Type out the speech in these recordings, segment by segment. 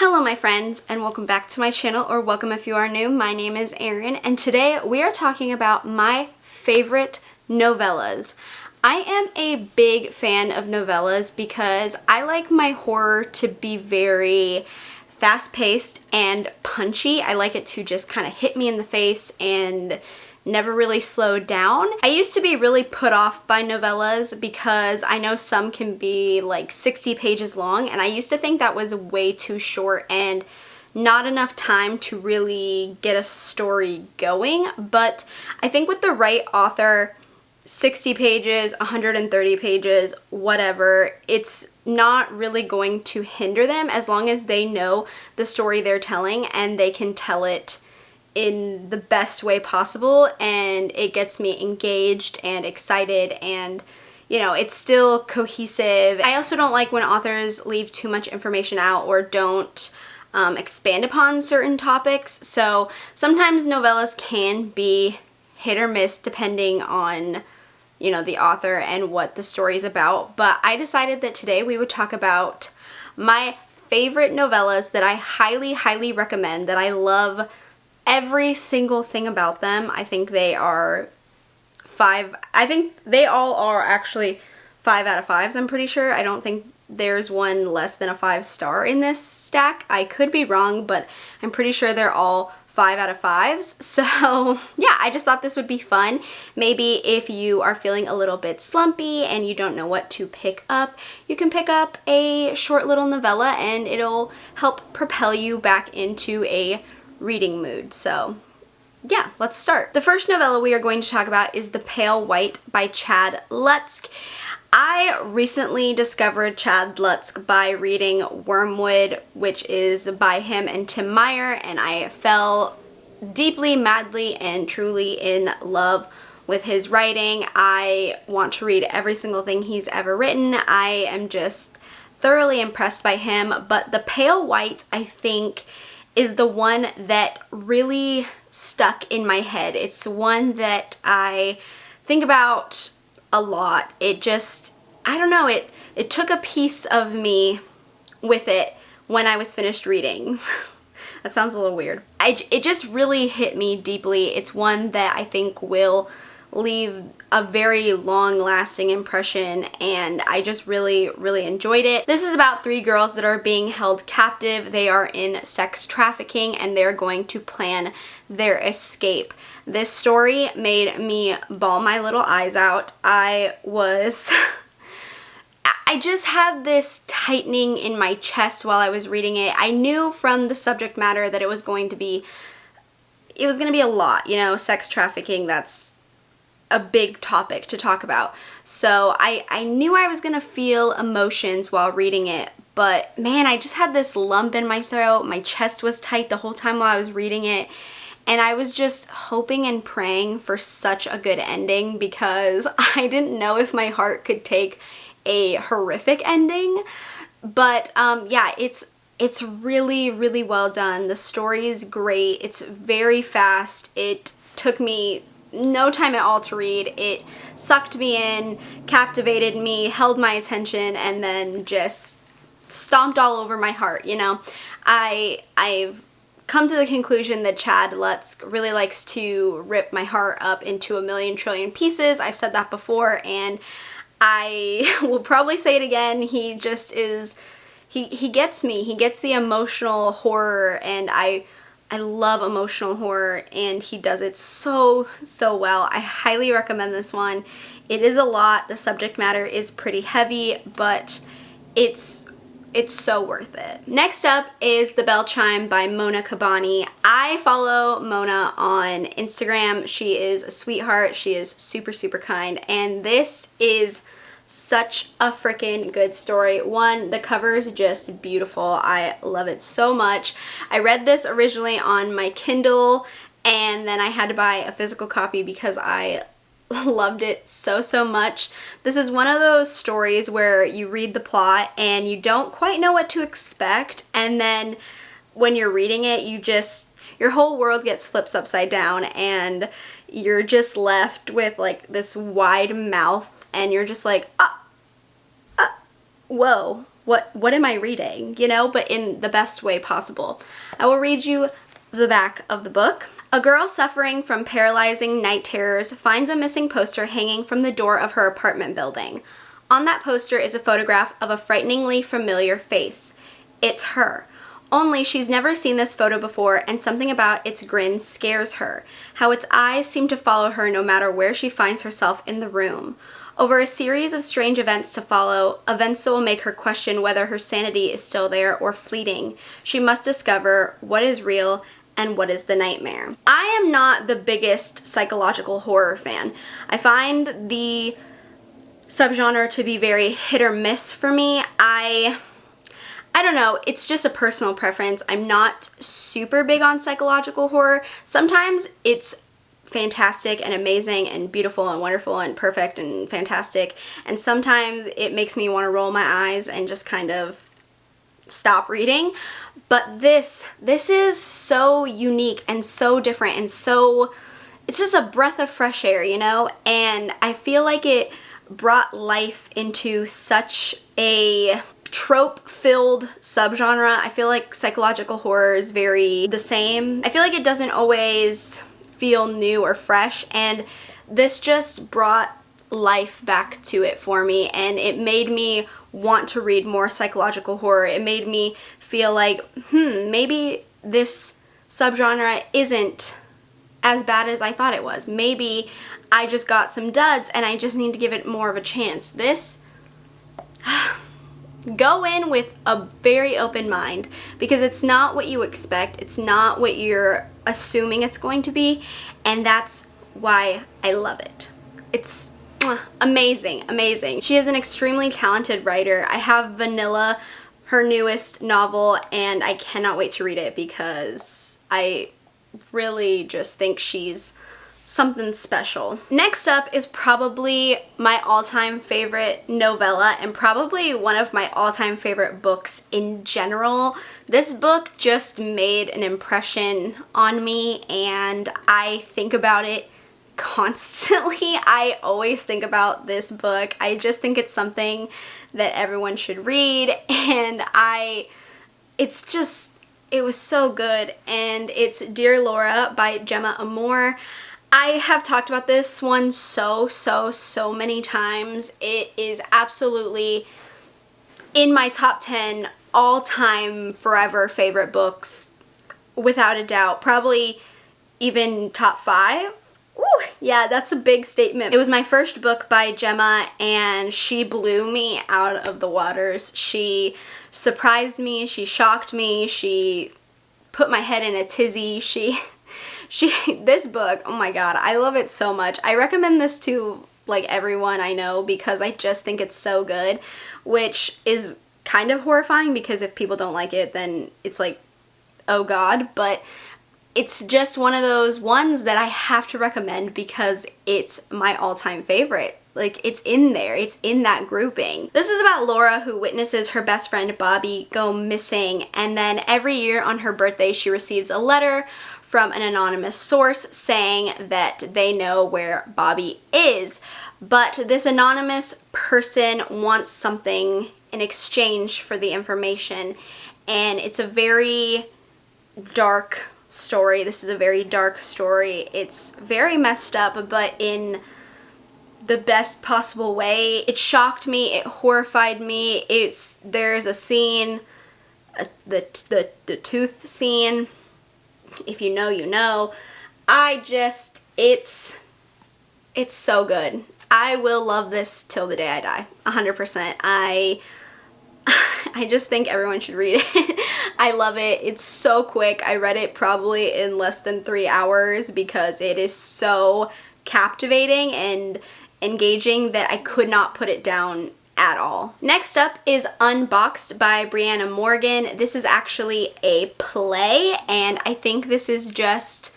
Hello my friends, and welcome back to my channel, or welcome if you are new. My name is Erin, and today we are talking about my favorite novellas. I am a big fan of novellas because I like my horror to be very fast-paced and punchy. I like it to just kind of hit me in the face and never really slow down. I used to be really put off by novellas because I know some can be like 60 pages long, and I used to think that was way too short and not enough time to really get a story going. But I think with the right author, 60 pages, 130 pages, whatever, it's not really going to hinder them as long as they know the story they're telling and they can tell it in the best way possible, and it gets me engaged and excited, and you know, it's still cohesive. I also don't like when authors leave too much information out or don't expand upon certain topics. So sometimes novellas can be hit or miss depending on, you know, the author and what the story is about. But I decided that today we would talk about my favorite novellas that I highly recommend, that I love every single thing about them. I think they are I think they all are actually 5 out of 5s, I'm pretty sure. I don't think there's one less than a 5-star in this stack. I could be wrong, but I'm pretty sure they're all 5 out of 5s. So yeah, I just thought this would be fun. Maybe if you are feeling a little bit slumpy and you don't know what to pick up, you can pick up a short little novella and it'll help propel you back into a reading mood. So yeah, let's start. The first novella we are going to talk about is The Pale White by Chad Lutzk. I recently discovered Chad Lutzk by reading Wormwood, which is by him and Tim Meyer, and I fell deeply, madly, and truly in love with his writing. I want to read every single thing he's ever written. I am just thoroughly impressed by him, but The Pale White, I think, is the one that really stuck in my head. It's one that I think about a lot. It just, I don't know, it took a piece of me with it when I was finished reading. That sounds a little weird. It just really hit me deeply. It's one that I think will leave a very long-lasting impression, and I just really enjoyed it. This is about 3 girls that are being held captive. They are in sex trafficking and they're going to plan their escape. This story made me bawl my little eyes out. I just had this tightening in my chest while I was reading it. I knew from the subject matter that it was going to be a lot, you know, sex trafficking, that's a big topic to talk about. So I knew I was gonna feel emotions while reading it, but man, I just had this lump in my throat. My chest was tight the whole time while I was reading it, and I was just hoping and praying for such a good ending because I didn't know if my heart could take a horrific ending. But yeah, it's really well done. The story is great. It's very fast. It took me no time at all to read. It sucked me in, captivated me, held my attention, and then just stomped all over my heart, you know. I've come to the conclusion that Chad Lutzk really likes to rip my heart up into a million trillion pieces. I've said that before, and I will probably say it again. He just is, he gets me. He gets the emotional horror, and I love emotional horror, and he does it so well. I highly recommend this one. It is a lot. The subject matter is pretty heavy, but it's so worth it. Next up is The Bell Chime by Mona Kabani. I follow Mona on Instagram. She is a sweetheart. She is super kind, and this is such a freaking good story. One, the cover is just beautiful. I love it so much. I read this originally on my Kindle, and then I had to buy a physical copy because I loved it so much. This is one of those stories where you read the plot and you don't quite know what to expect, and then when you're reading it, your whole world gets flipped upside down, and you're just left with like this wide mouth, and you're just like, whoa, what am I reading, you know, but in the best way possible. I will read you the back of the book. A girl suffering from paralyzing night terrors finds a missing poster hanging from the door of her apartment building. On that poster is a photograph of a frighteningly familiar face. It's her. Only she's never seen this photo before, and something about its grin scares her, how its eyes seem to follow her no matter where she finds herself in the room. Over a series of strange events to follow, events that will make her question whether her sanity is still there or fleeting, she must discover what is real and what is the nightmare. I am not the biggest psychological horror fan. I find the subgenre to be very hit or miss for me. I don't know, it's just a personal preference. I'm not super big on psychological horror. Sometimes it's fantastic and amazing and beautiful and wonderful and perfect and fantastic, and sometimes it makes me want to roll my eyes and just kind of stop reading. But this is so unique and so different and so, it's just a breath of fresh air, you know? And I feel like it brought life into such a trope-filled subgenre. I feel like psychological horror is very the same. I feel like it doesn't always feel new or fresh, and this just brought life back to it for me, and it made me want to read more psychological horror. It made me feel like, maybe this subgenre isn't as bad as I thought it was. Maybe I just got some duds and I just need to give it more of a chance. This, go in with a very open mind, because it's not what you expect. It's not what you're assuming it's going to be, and that's why I love it. It's amazing, amazing. She is an extremely talented writer. I have Vanilla, her newest novel, and I cannot wait to read it because I really just think she's something special. Next up is probably my all-time favorite novella, and probably one of my all-time favorite books in general. This book just made an impression on me, and I think about it constantly. I always think about this book. I just think it's something that everyone should read, and it was so good. And it's Dear Laura by Gemma Amor. I have talked about this one so many times. It is absolutely in my top 10 all-time forever favorite books, without a doubt. Probably even top 5. Ooh, yeah, that's a big statement. It was my first book by Gemma, and she blew me out of the waters. She surprised me, she shocked me, she put my head in a tizzy. This book, oh my god, I love it so much. I recommend this to like everyone I know because I just think it's so good, which is kind of horrifying because if people don't like it, then it's like, oh god, but it's just one of those ones that I have to recommend because it's my all-time favorite. Like, it's in there. It's in that grouping. This is about Laura, who witnesses her best friend Bobby go missing, and then every year on her birthday she receives a letter from an anonymous source saying that they know where Bobby is. But this anonymous person wants something in exchange for the information, and it's a very dark story. This is a very dark story. It's very messed up, but in the best possible way. It shocked me, it horrified me. There's a scene, the tooth scene, if you know, you know. It's so good. I will love this till the day I die, 100%. I just think everyone should read it. I love it. It's so quick. I read it probably in less than 3 hours because it is so captivating and engaging that I could not put it down at all. Next up is Unboxed by Brianna Morgan. This is actually a play, and I think this is just,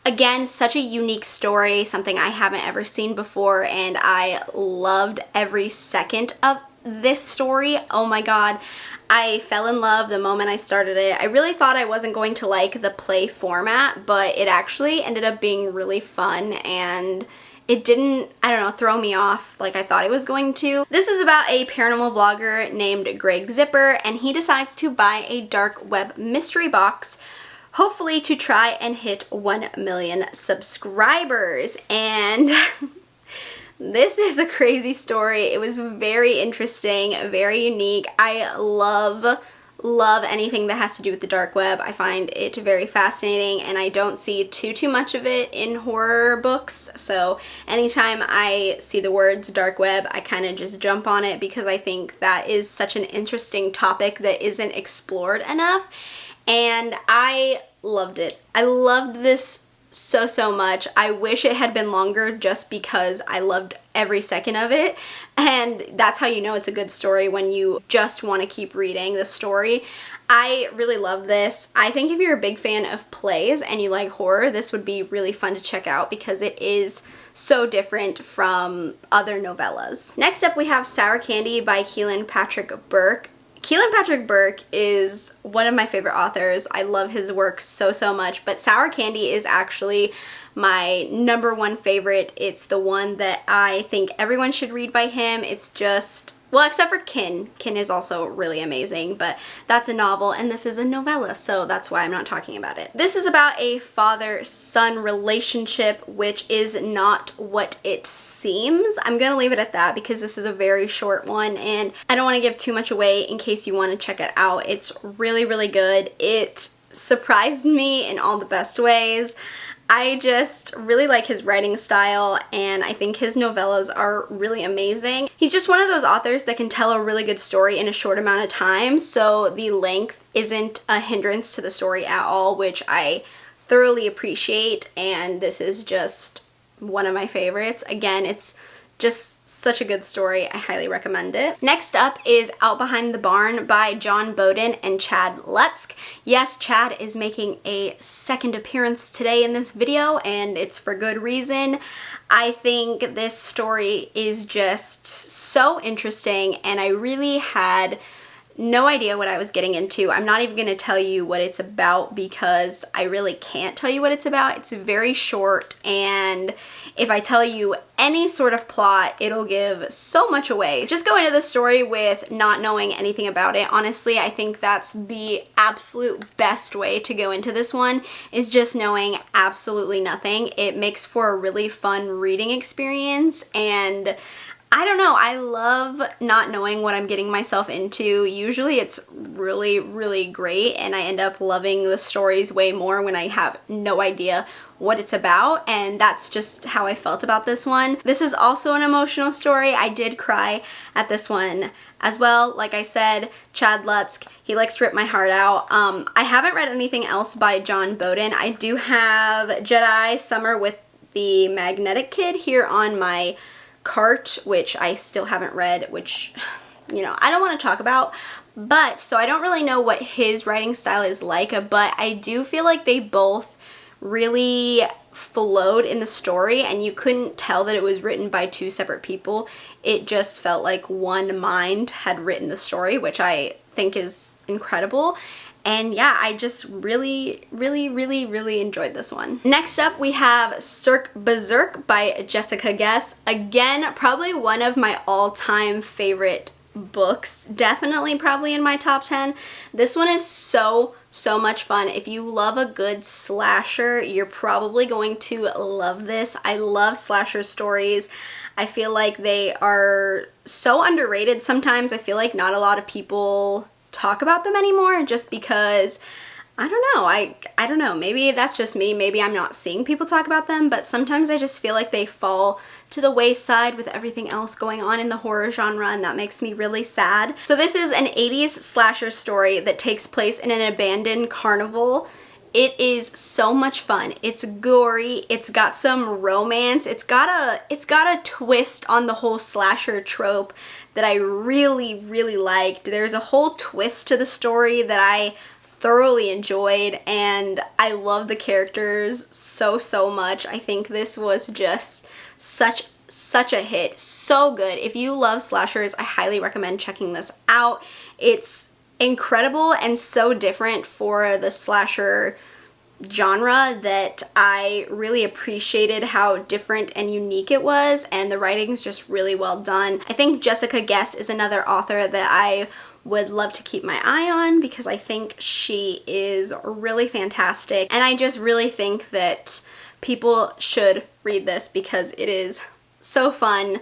again, such a unique story, something I haven't ever seen before, and I loved every second of this story. Oh my god. I fell in love the moment I started it. I really thought I wasn't going to like the play format, but it actually ended up being really fun, and it didn't, I don't know, throw me off like I thought it was going to. This is about a paranormal vlogger named Greg Zipper, and he decides to buy a dark web mystery box, hopefully to try and hit 1 million subscribers. And this is a crazy story. It was very interesting, very unique. I love anything that has to do with the dark web. I find it very fascinating, and I don't see too much of it in horror books. So anytime I see the words dark web, I kind of just jump on it because I think that is such an interesting topic that isn't explored enough. And I loved it. I loved this so much. I wish it had been longer just because I loved every second of it, and that's how you know it's a good story, when you just want to keep reading the story. I really love this. I think if you're a big fan of plays and you like horror, this would be really fun to check out because it is so different from other novellas. Next up we have Sour Candy by Keelan Patrick Burke. Keelan Patrick Burke is one of my favorite authors. I love his work so much, but Sour Candy is actually my #1 favorite. It's the one that I think everyone should read by him. It's just, well, except for Kin. Kin is also really amazing, but that's a novel, and this is a novella, so that's why I'm not talking about it. This is about a father-son relationship, which is not what it seems. I'm gonna leave it at that because this is a very short one, and I don't want to give too much away in case you want to check it out. It's really good. It surprised me in all the best ways. I just really like his writing style, and I think his novellas are really amazing. He's just one of those authors that can tell a really good story in a short amount of time, so the length isn't a hindrance to the story at all, which I thoroughly appreciate, and this is just one of my favorites. Again, it's just such a good story. I highly recommend it. Next up is Out Behind the Barn by John Bowden and Chad Lutzk. Yes, Chad is making a second appearance today in this video, and it's for good reason. I think this story is just so interesting, and I really had no idea what I was getting into. I'm not even going to tell you what it's about because I really can't tell you what it's about. It's very short, and if I tell you any sort of plot, it'll give so much away. Just go into the story with not knowing anything about it. Honestly, I think that's the absolute best way to go into this one, is just knowing absolutely nothing. It makes for a really fun reading experience, and I don't know, I love not knowing what I'm getting myself into. Usually it's really great, and I end up loving the stories way more when I have no idea what it's about, and that's just how I felt about this one. This is also an emotional story. I did cry at this one as well. Like I said, Chad Lutzk, he likes to rip my heart out. I haven't read anything else by John Bowden. I do have Jedi Summer with the Magnetic Kid here on my cart, which I still haven't read, which, you know, I don't want to talk about, but so I don't really know what his writing style is like, but I do feel like they both really flowed in the story, and you couldn't tell that it was written by two separate people. It just felt like one mind had written the story, which I think is incredible. And yeah, I just really enjoyed this one. Next up, we have Cirque Berserk by Jessica Guess. Again, probably one of my all-time favorite books. Definitely probably in my top 10. This one is so much fun. If you love a good slasher, you're probably going to love this. I love slasher stories. I feel like they are so underrated sometimes. I feel like not a lot of people talk about them anymore, just because I don't know, I don't know, maybe that's just me, maybe I'm not seeing people talk about them, but sometimes I just feel like they fall to the wayside with everything else going on in the horror genre, and that makes me really sad. So this is an 80s slasher story that takes place in an abandoned carnival. It is so much fun. It's gory, it's got some romance, it's got a twist on the whole slasher trope that I really liked. There's a whole twist to the story that I thoroughly enjoyed, and I love the characters so much. I think this was just such a hit. So good. If you love slashers, I highly recommend checking this out. It's incredible and so different for the slasher genre that I really appreciated how different and unique it was, and the writing's just really well done. I think Jessica Guess is another author that I would love to keep my eye on because I think she is really fantastic, and I just really think that people should read this because it is so fun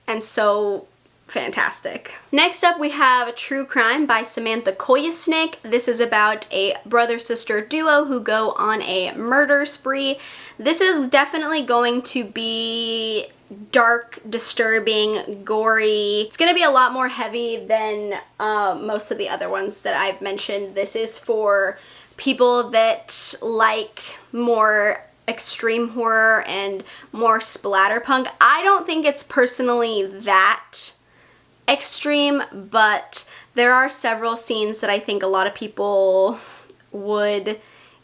and so fantastic. Next up we have True Crime by Samantha Koyasnik. This is about a brother-sister duo who go on a murder spree. This is definitely going to be dark, disturbing, gory. It's gonna be a lot more heavy than most of the other ones that I've mentioned. This is for people that like more extreme horror and more splatterpunk. I don't think it's personally that extreme, but there are several scenes that I think a lot of people would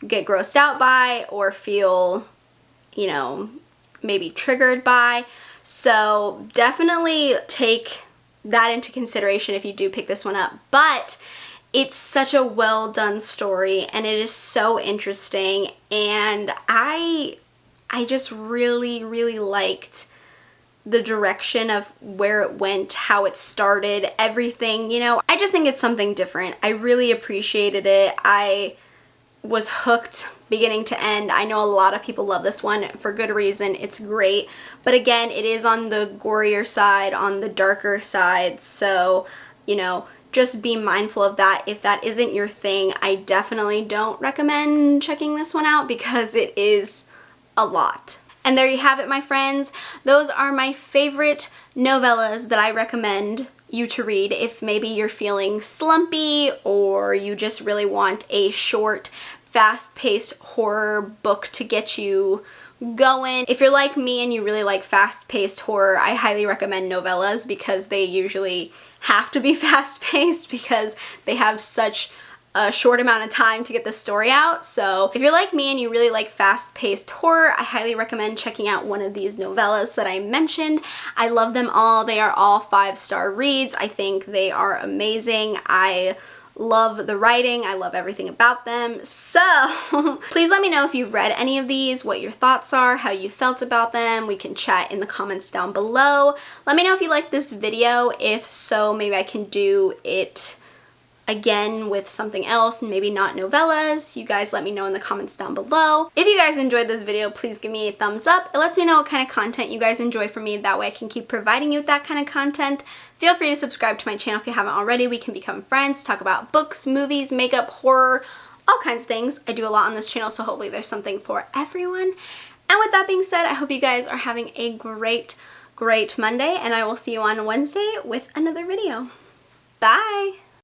get grossed out by or feel, you know, maybe triggered by. So definitely take that into consideration if you do pick this one up. But it's such a well done story and it is so interesting, and I just really liked the direction of where it went, how it started, everything, you know. I just think it's something different. I really appreciated it. I was hooked beginning to end. I know a lot of people love this one for good reason. It's great. But again, it is on the gorier side, on the darker side. So, you know, just be mindful of that. If that isn't your thing, I definitely don't recommend checking this one out because it is a lot. And there you have it, my friends. Those are my favorite novellas that I recommend you to read if maybe you're feeling slumpy or you just really want a short, fast-paced horror book to get you going. If you're like me and you really like fast-paced horror, I highly recommend novellas because they usually have to be fast-paced because they have such a short amount of time to get the story out. So if you're like me and you really like fast-paced horror, I highly recommend checking out one of these novellas that I mentioned. I love them all. They are all 5-star reads. I think they are amazing. I love the writing. I love everything about them. So please let me know if you've read any of these, what your thoughts are, how you felt about them. We can chat in the comments down below. Let me know if you like this video. If so, maybe I can do it again with something else, maybe not novellas. You guys let me know in the comments down below. If you guys enjoyed this video, please give me a thumbs up. It lets me know what kind of content you guys enjoy from me. That way I can keep providing you with that kind of content. Feel free to subscribe to my channel if you haven't already. We can become friends, talk about books, movies, makeup, horror, all kinds of things. I do a lot on this channel, so hopefully there's something for everyone. And with that being said, I hope you guys are having a great Monday, and I will see you on Wednesday with another video. Bye!